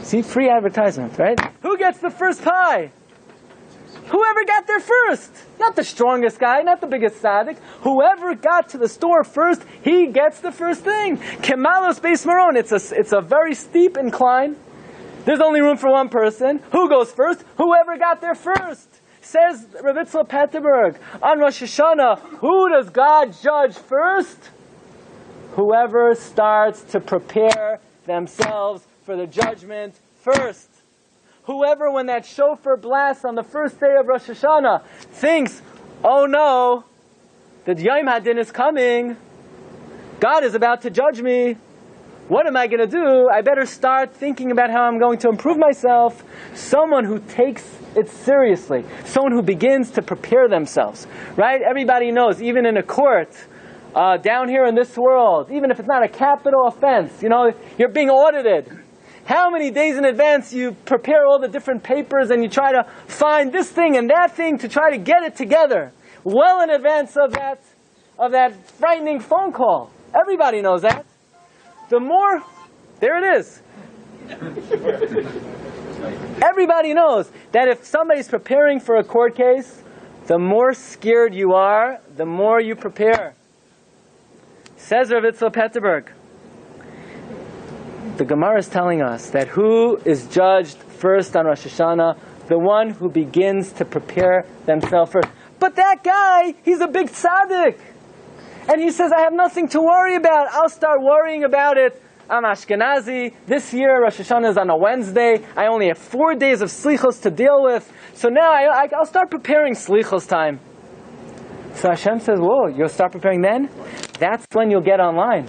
See, free advertisement, right? Who gets the first pie? Whoever got there first. Not the strongest guy, not the biggest tzaddik. Whoever got to the store first, he gets the first thing. Kemalos beis maron. It's a very steep incline. There's only room for one person. Who goes first? Whoever got there first. Says Rabbi Petterberg, on Rosh Hashanah, who does God judge first? Whoever starts to prepare themselves for the judgment first. Whoever, when that shofar blasts on the first day of Rosh Hashanah, thinks, oh no, the Yom Hadin is coming. God is about to judge me. What am I going to do? I better start thinking about how I'm going to improve myself. Someone who takes it seriously. Someone who begins to prepare themselves. Right? Everybody knows, even in a court, down here in this world, even if it's not a capital offense, you're being audited. How many days in advance you prepare all the different papers and you try to find this thing and that thing to try to get it together well in advance of that frightening phone call. Everybody knows that. There it is. Everybody knows that if somebody's preparing for a court case, the more scared you are, the more you prepare. Says Rav Petterberg. The Gemara is telling us that who is judged first on Rosh Hashanah? The one who begins to prepare themselves first. But that guy, he's a big tzaddik. And he says, I have nothing to worry about. I'll start worrying about it. I'm Ashkenazi. This year, Rosh Hashanah is on a Wednesday. I only have 4 days of slichos to deal with. So now I'll start preparing slichos time. So Hashem says, whoa, you'll start preparing then? That's when you'll get online.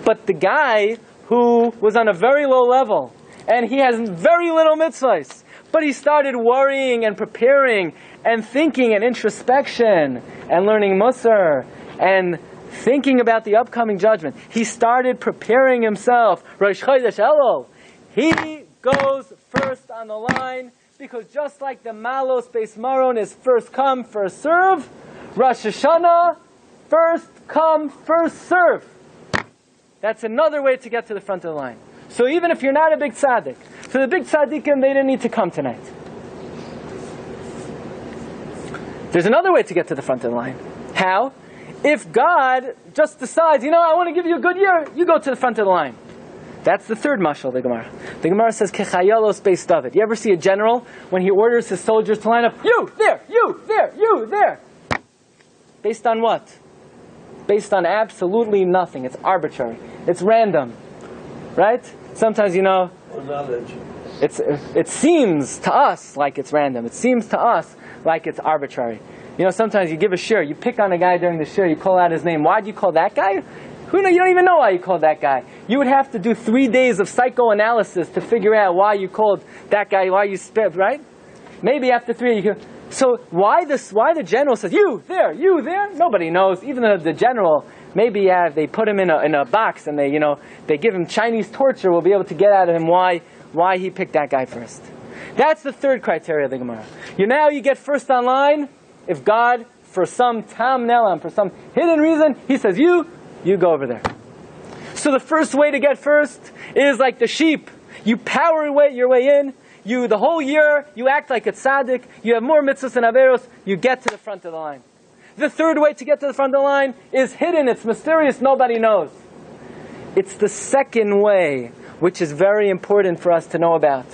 But the guy who was on a very low level, and he has very little mitzvahs, but he started worrying and preparing and thinking and introspection and learning Musar and thinking about the upcoming judgment. He started preparing himself. Rosh Chodesh Elul. He goes first on the line because just like the Malos Beis Maron is first come, first serve, Rosh Hashanah, first come, first serve. That's another way to get to the front of the line. So even if you're not a big tzaddik, so the big tzaddikim, they didn't need to come tonight. There's another way to get to the front of the line. How? If God just decides, I want to give you a good year, you go to the front of the line. That's the third mashal of the Gemara. The Gemara says, Kechayalos beis David. You ever see a general, when he orders his soldiers to line up, you there, you there, you there? Based on what? Based on absolutely nothing. It's arbitrary. It's random. Right? Sometimes, knowledge. it seems to us like it's random. It seems to us like it's arbitrary. Sometimes you give a shiur, you pick on a guy during the shiur, you call out his name. Why'd you call that guy? You don't even know why you called that guy. You would have to do 3 days of psychoanalysis to figure out why you called that guy, why you spit, right? Maybe after 3 you can. So why the general says, you there? Nobody knows. Even the general, maybe they put him in a box and they give him Chinese torture, we'll be able to get out of him why he picked that guy first. That's the third criteria of the Gemara. You get first online if God, for some tam nelam, for some hidden reason, he says you go over there. So the first way to get first is like the sheep. You power your way in. The whole year, you act like a tzaddik. You have more mitzvahs and averos. You get to the front of the line. The third way to get to the front of the line is hidden. It's mysterious. Nobody knows. It's the second way, which is very important for us to know about.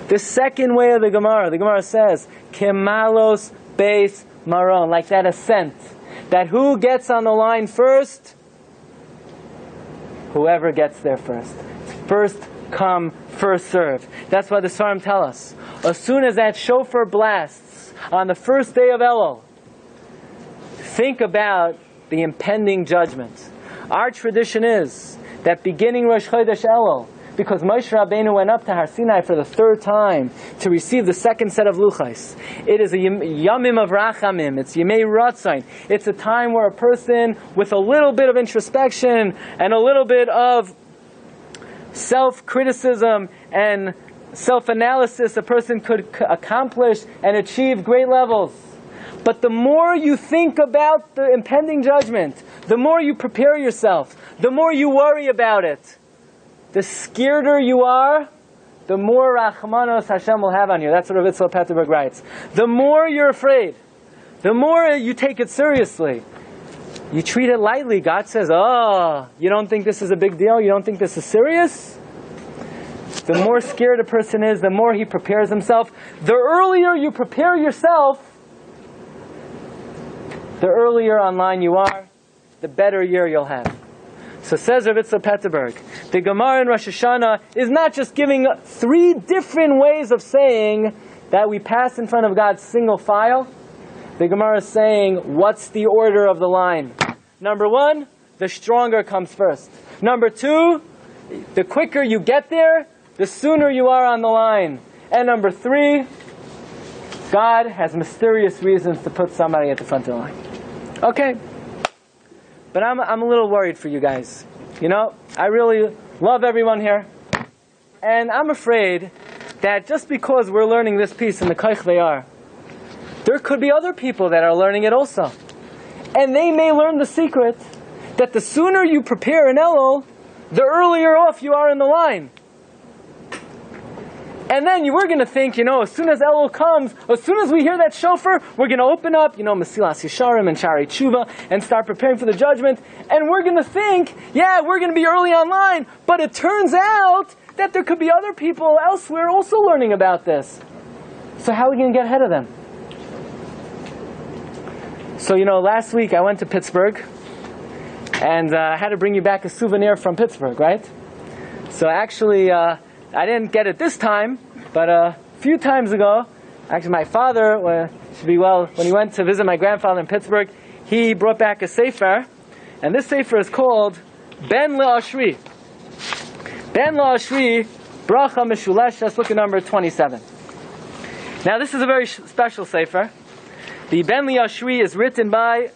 The second way of the Gemara says, Kemalos beis maron, like that ascent. That who gets on the line first? Whoever gets there first. First come, first serve. That's why the Svarim tell us. As soon as that shofar blasts on the first day of Elul, think about the impending judgment. Our tradition is that beginning Rosh Chodesh Elul, because Moshe Rabbeinu went up to Har Sinai for the third time to receive the second set of luchos. It is a yamim of rachamim. It's yemei ratzain. It's a time where a person with a little bit of introspection and a little bit of self-criticism and self-analysis, a person could accomplish and achieve great levels. But the more you think about the impending judgment, the more you prepare yourself, the more you worry about it, the scareder you are, the more rachmanos Hashem will have on you. That's what Rabbi Petterberg writes. The more you're afraid, the more you take it seriously. You treat it lightly. God says, you don't think this is a big deal? You don't think this is serious? The more scared a person is, the more he prepares himself. The earlier you prepare yourself, the earlier online you are, the better year you'll have. So says Rabbi Petterberg, the Gemara in Rosh Hashanah is not just giving 3 different ways of saying that we pass in front of God single file. The Gemara is saying, what's the order of the line? Number 1, the stronger comes first. Number 2, the quicker you get there, the sooner you are on the line. And number 3, God has mysterious reasons to put somebody at the front of the line. Okay. But I'm a little worried for you guys. I really love everyone here. And I'm afraid that just because we're learning this piece in the Koich Vayar, there could be other people that are learning it also. And they may learn the secret that the sooner you prepare an Elul, the earlier off you are in the line. And then we're going to think, as soon as Elul comes, as soon as we hear that shofar, we're going to open up, Mesilas Yesharim and Shari Teshuva and start preparing for the judgment. And we're going to think, we're going to be early online. But it turns out that there could be other people elsewhere also learning about this. So how are we going to get ahead of them? So, last week I went to Pittsburgh. And I had to bring you back a souvenir from Pittsburgh, right? So actually, I didn't get it this time, but a few times ago, actually my father, when he went to visit my grandfather in Pittsburgh, he brought back a sefer, and this sefer is called Ben Le'ashri. Ben Le'ashri, Bracha Meshuleshes, look at number 27. Now this is a very special sefer. The Ben Le'ashri is written by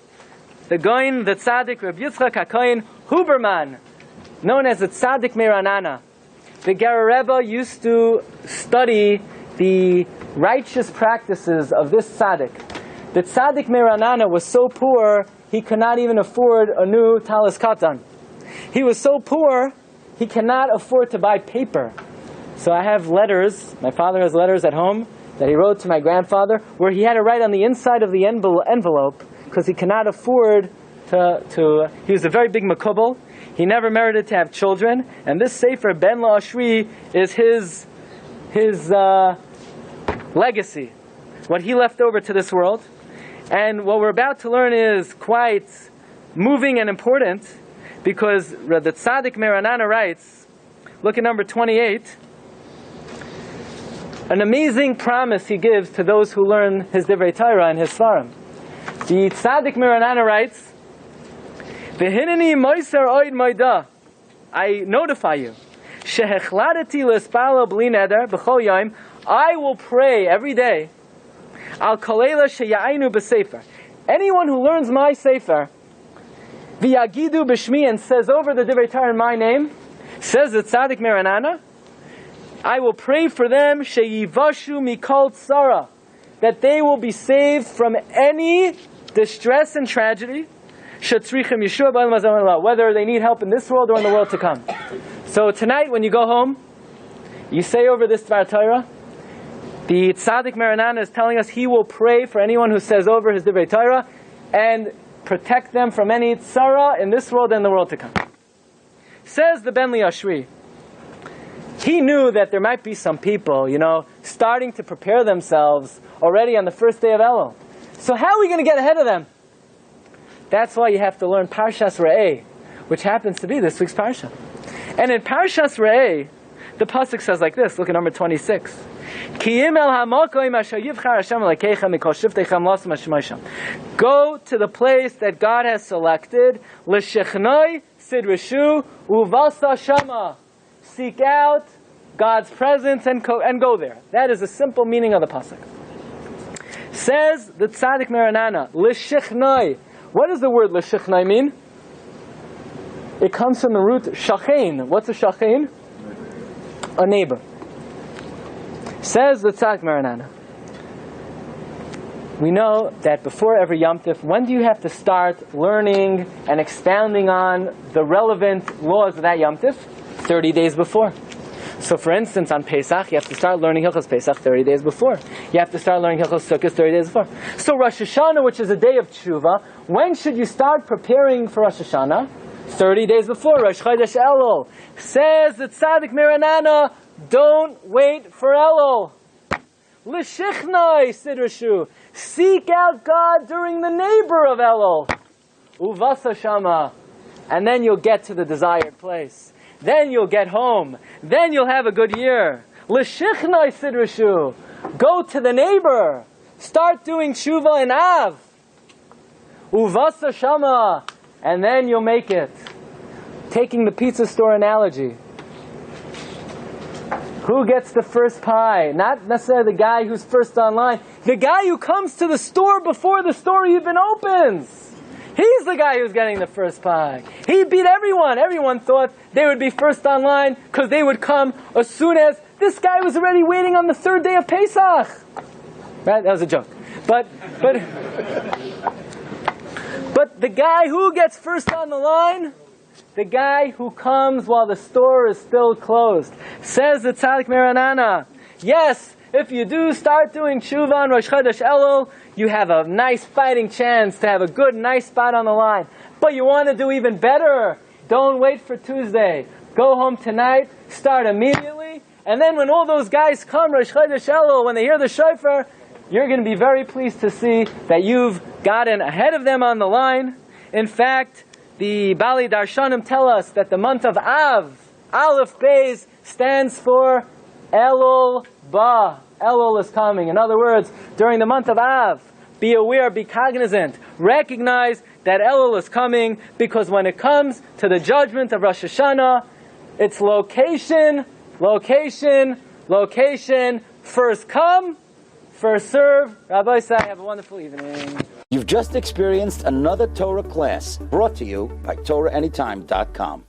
the Goin, the Tzaddik, Reb Yitzchak HaKohen Huberman, known as the Tzaddik Meranana. The Ger Rebbe used to study the righteous practices of this tzaddik. The tzaddik Meranana was so poor, he could not even afford a new talis katan. He was so poor, he cannot afford to buy paper. So I have letters, my father has letters at home, that he wrote to my grandfather, where he had to write on the inside of the envelope, because he cannot afford he was a very big makubal. He never merited to have children, and this Sefer Ben La'ashri is his legacy, what he left over to this world. And what we're about to learn is quite moving and important, because the Tzaddik Meranana writes, look at number 28, an amazing promise he gives to those who learn his Divrei Torah and his Svarim. The Tzaddik Meranana writes, V'hineni moiser oid moida, I notify you, shehechladeti l'espalo b'li neder b'chol yom, I will pray every day, al kolela sheyainu b'sefer. Anyone who learns my sefer, v'yagidu b'shmi, and says over the Divrei Torah in my name, says the Tzaddik Meranana, I will pray for them, sheyivashu mikol tzara, that they will be saved from any distress and tragedy, shetzrichim Yeshua b'olam hazeh, whether they need help in this world or in the world to come. So tonight, when you go home, you say over this Dvar Torah. The Tzaddik Meranana is telling us he will pray for anyone who says over his Divrei Torah and protect them from any tzara in this world and the world to come. Says the Ben La'ashri, he knew that there might be some people, starting to prepare themselves already on the first day of Elul. So how are we going to get ahead of them? That's why you have to learn Parshas Re'eh, which happens to be this week's Parsha. And in Parshas Re'eh, the pasuk says like this. Look at number 26. Go to the place that God has selected. Seek out God's presence and go there. That is the simple meaning of the pasuk. Says the Tzaddik Meranana, L'shichnoi. What does the word L'shichnoi mean? It comes from the root shachein. What's a shachein? A neighbor. Says the Tzaddik Meranana, we know that before every Yom Tif, when do you have to start learning and expounding on the relevant laws of that Yom Tif? 30 days before. So for instance, on Pesach, you have to start learning Hilchos Pesach 30 days before. You have to start learning Hilchos Sukkot 30 days before. So Rosh Hashanah, which is a day of Teshuva, when should you start preparing for Rosh Hashanah? 30 days before, Rosh Chodesh Elul. Says the Tzaddik Meranana, don't wait for Elul. L'shichnai sidrashu. Seek out God during the neighbor of Elul. Uvasa shama. And then you'll get to the desired place. Then you'll get home. Then you'll have a good year. L'shichnai sidrashu. Go to the neighbor. Start doing tshuva in Av. Uvasa shama. And then you'll make it. Taking the pizza store analogy. Who gets the first pie? Not necessarily the guy who's first online. The guy who comes to the store before the store even opens. He's the guy who's getting the first pie. He beat everyone. Everyone thought they would be first online because they would come as soon as this guy was already waiting on the third day of Pesach. Right? That was a joke. But the guy who gets first on the line, the guy who comes while the store is still closed. Says the Tzaddik Meranana, yes, if you do start doing tshuva on Rosh Chodesh Elul, you have a nice fighting chance to have a good, nice spot on the line. But you want to do even better. Don't wait for Tuesday. Go home tonight, start immediately, and then when all those guys come, Rosh Chodesh Elul, when they hear the shofar, you're going to be very pleased to see that you've gotten ahead of them on the line. In fact, the Bali Darshanim tell us that the month of Av, Aleph Beis, stands for Elul Ba. Elul is coming. In other words, during the month of Av, be aware, be cognizant, recognize that Elul is coming, because when it comes to the judgment of Rosh Hashanah, it's location, location, location, first come, first serve. Rabbi say, have a wonderful evening. You've just experienced another Torah class brought to you by TorahAnytime.com.